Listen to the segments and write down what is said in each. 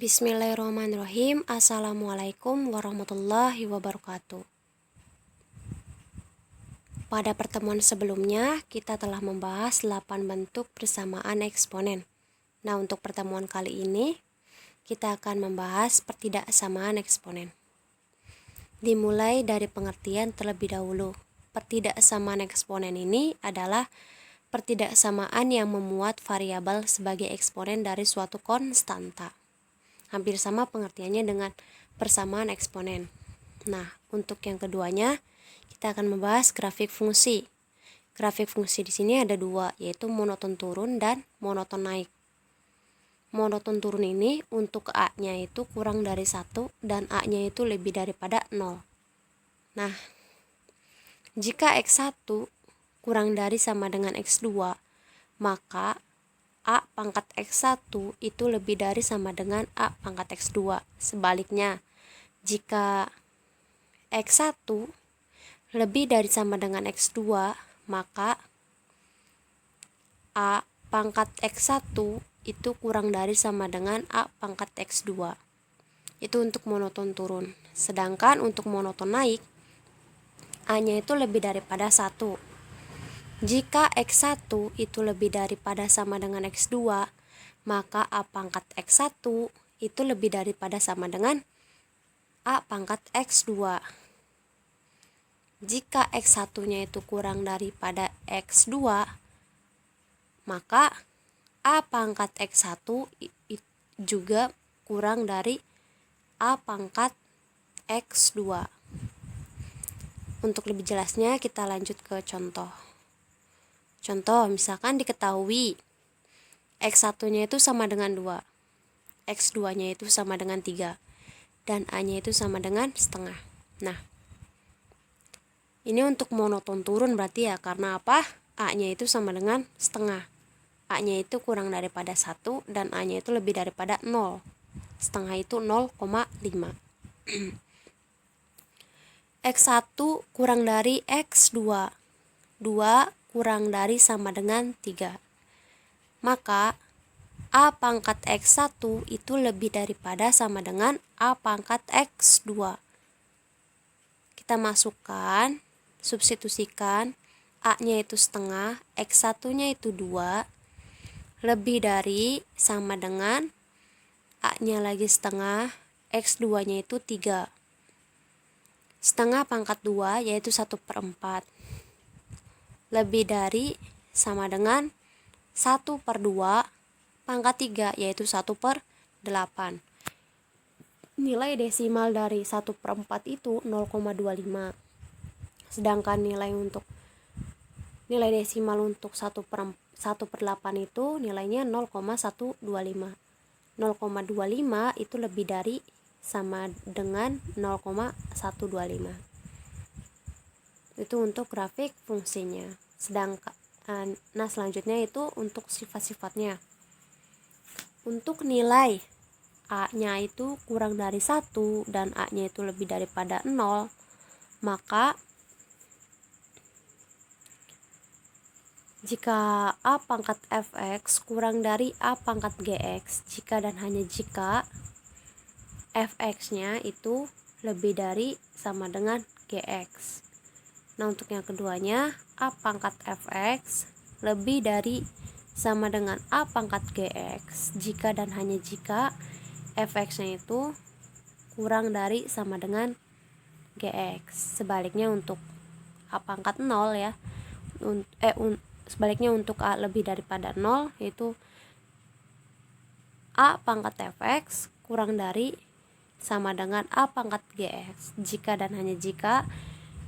Bismillahirrahmanirrahim. Assalamualaikum warahmatullahi wabarakatuh. Pada pertemuan sebelumnya, kita telah membahas 8 bentuk persamaan eksponen. Nah, untuk pertemuan kali ini, kita akan membahas pertidaksamaan eksponen. Dimulai dari pengertian terlebih dahulu. Pertidaksamaan eksponen ini adalah pertidaksamaan yang memuat variabel sebagai eksponen dari suatu konstanta. Hampir sama pengertiannya dengan persamaan eksponen. Nah, untuk yang keduanya, kita akan membahas grafik fungsi. Grafik fungsi di sini ada dua, yaitu monoton turun dan monoton naik. Monoton turun ini untuk A-nya itu kurang dari 1 dan A-nya itu lebih daripada 0. Nah, jika X1 kurang dari sama dengan X2, maka A pangkat X1 itu lebih dari sama dengan A pangkat X2. Sebaliknya, jika X1 lebih dari sama dengan X2, maka A pangkat X1 itu kurang dari sama dengan A pangkat X2. Itu untuk monoton turun. Sedangkan untuk monoton naik, A-nya itu lebih daripada 1. Jika X1 itu lebih daripada sama dengan X2, maka A pangkat X1 itu lebih daripada sama dengan A pangkat X2. Jika X1-nya itu kurang daripada X2, maka A pangkat X1 juga kurang dari A pangkat X2. Untuk lebih jelasnya, kita lanjut ke contoh. Contoh, misalkan diketahui X1-nya itu sama dengan 2, X2-nya itu sama dengan 3, dan A-nya itu sama dengan setengah. Nah, ini untuk monoton turun berarti ya, karena apa? A-nya itu sama dengan setengah. A-nya itu kurang daripada 1 dan A-nya itu lebih daripada 0. Setengah itu 0,5. X1 kurang dari X2. 2 kurang dari sama dengan 3. Maka A pangkat X1 itu lebih daripada sama dengan A pangkat X2. Kita masukkan, substitusikan, A-nya itu setengah, X1-nya itu 2, lebih dari sama dengan A-nya lagi setengah, X2-nya itu 3. Setengah pangkat 2 yaitu 1/4. Lebih dari sama dengan 1/2 pangkat 3 yaitu 1/8. Nilai desimal dari 1/4 itu 0,25. Sedangkan nilai desimal untuk 1/8 itu nilainya 0,125. 0,25 itu lebih dari sama dengan 0,125. Itu untuk grafik fungsinya. Sedangkan selanjutnya itu untuk sifat-sifatnya. Untuk nilai A-nya itu kurang dari 1 dan A-nya itu lebih daripada 0, maka jika A pangkat Fx kurang dari A pangkat Gx, jika dan hanya jika Fx-nya itu lebih dari sama dengan Gx. Nah, untuk yang keduanya, A pangkat Fx lebih dari sama dengan A pangkat Gx jika dan hanya jika Fx-nya itu kurang dari sama dengan Gx. Sebaliknya untuk A pangkat 0 ya. Sebaliknya untuk A lebih daripada 0, yaitu A pangkat Fx kurang dari sama dengan A pangkat Gx jika dan hanya jika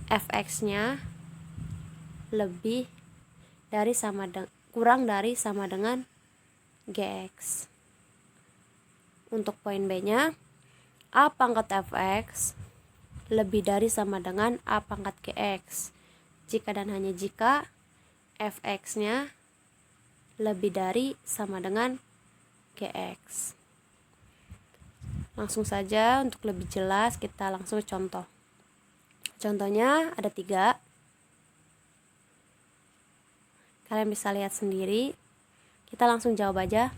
Fx-nya lebih dari kurang dari sama dengan Gx. Untuk poin B-nya, A pangkat Fx lebih dari sama dengan A pangkat Gx jika dan hanya jika Fx-nya lebih dari sama dengan Gx. Langsung saja untuk lebih jelas kita langsung contoh. Contohnya ada 3. Kalian bisa lihat sendiri. Kita langsung jawab aja.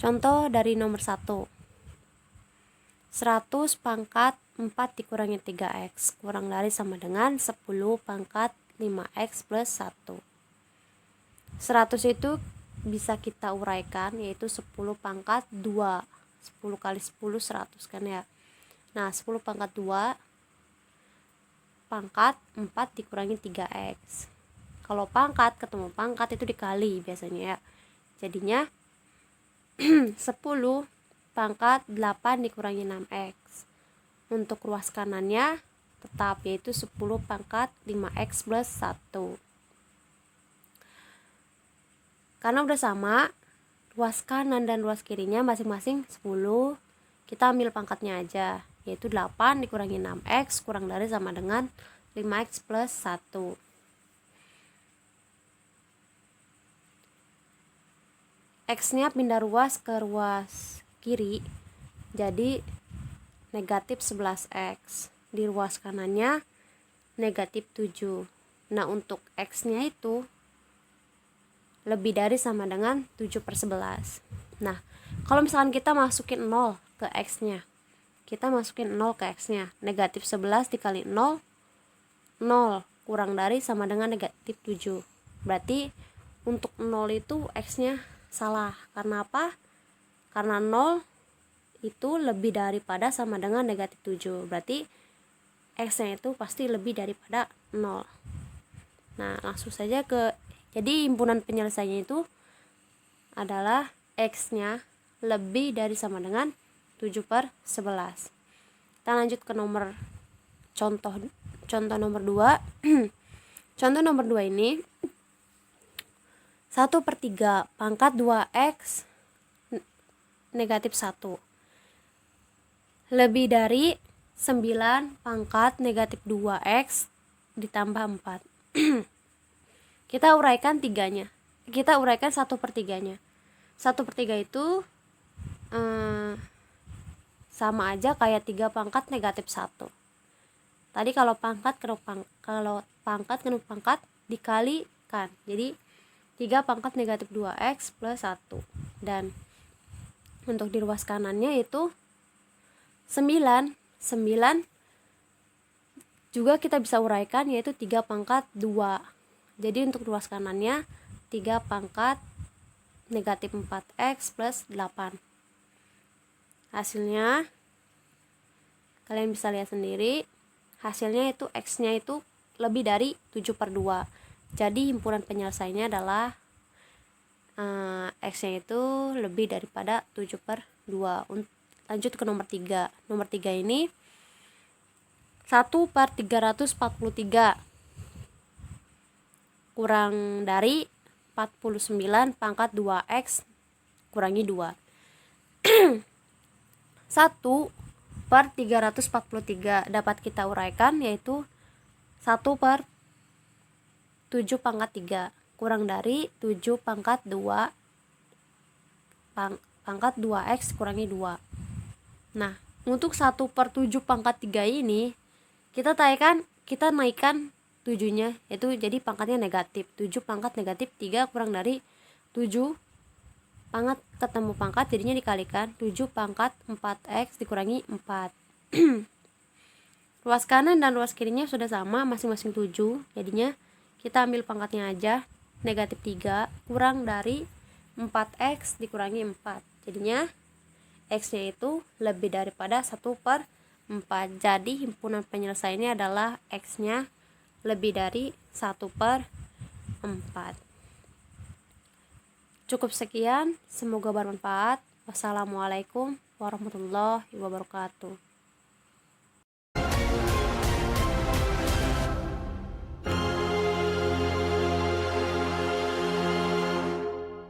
Contoh dari nomor 1. 100 pangkat 4 dikurangi 3x kurang dari sama dengan 10 pangkat 5x plus 1. 100 itu bisa kita uraikan yaitu 10 pangkat 2. 10 kali 10 100 kan ya. Nah 10 pangkat 2 pangkat 4 dikurangi 3x. Kalau pangkat ketemu pangkat itu dikali biasanya ya. Jadinya 10 pangkat 8 dikurangi 6x. Untuk ruas kanannya tetap yaitu 10 pangkat 5x plus 1. Karena udah sama, ruas kanan dan ruas kirinya masing-masing 10. Kita ambil pangkatnya aja, yaitu 8 dikurangi 6x kurang dari sama dengan 5x plus 1. X-nya pindah ruas ke ruas kiri, jadi negatif 11x. Di ruas kanannya negatif 7. Nah untuk X-nya itu lebih dari sama dengan 7/11. Nah kalau misalkan kita masukin 0 ke X-nya, kita masukin 0 ke X-nya, negatif 11 dikali 0, 0 kurang dari sama dengan negatif 7. Berarti untuk 0 itu X-nya salah. Karena apa? Karena 0 itu lebih daripada sama dengan negatif 7. Berarti X-nya itu pasti lebih daripada 0. Nah langsung saja jadi himpunan penyelesaiannya itu adalah X-nya lebih dari sama dengan 7/11. Kita lanjut ke contoh nomor 2. Contoh nomor 2 ini 1/3 pangkat 2x negatif 1 lebih dari 9 pangkat negatif 2x ditambah 4. Kita uraikan 3-nya. Kita uraikan 1/3-nya. 1/3 itu sama aja kayak 3 pangkat negatif 1. Tadi kalau pangkat kena pangkat dikalikan. Jadi 3 pangkat negatif 2x plus 1. Dan untuk di ruas kanannya itu 9 juga kita bisa uraikan yaitu 3 pangkat 2. Jadi untuk ruas kanannya 3 pangkat negatif 4x plus 8. Hasilnya kalian bisa lihat sendiri, hasilnya itu X-nya itu lebih dari 7/2. Jadi himpunan penyelesaiannya /adalah X-nya itu lebih daripada 7/2. Lanjut ke nomor 3. Nomor 3 ini 1/343 kurang dari 49 pangkat 2x kurangi 2. 1/343 dapat kita uraikan yaitu 1/7 pangkat 3 kurang dari 7 pangkat 2 pangkat 2x kurangi 2. Nah untuk 1/7 pangkat 3 ini kita naikkan 7-nya, itu jadi pangkatnya negatif. 7 pangkat negatif 3 kurang dari 7 pangkat ketemu pangkat, jadinya dikalikan 7 pangkat 4x dikurangi 4. Ruas kanan dan ruas kirinya sudah sama, masing-masing 7. Jadinya kita ambil pangkatnya aja, negatif 3 kurang dari 4x dikurangi 4. Jadinya X-nya itu lebih daripada 1/4. Jadi himpunan penyelesaiannya adalah X-nya lebih dari 1/4. Cukup sekian, semoga bermanfaat. Wassalamualaikum warahmatullahi wabarakatuh.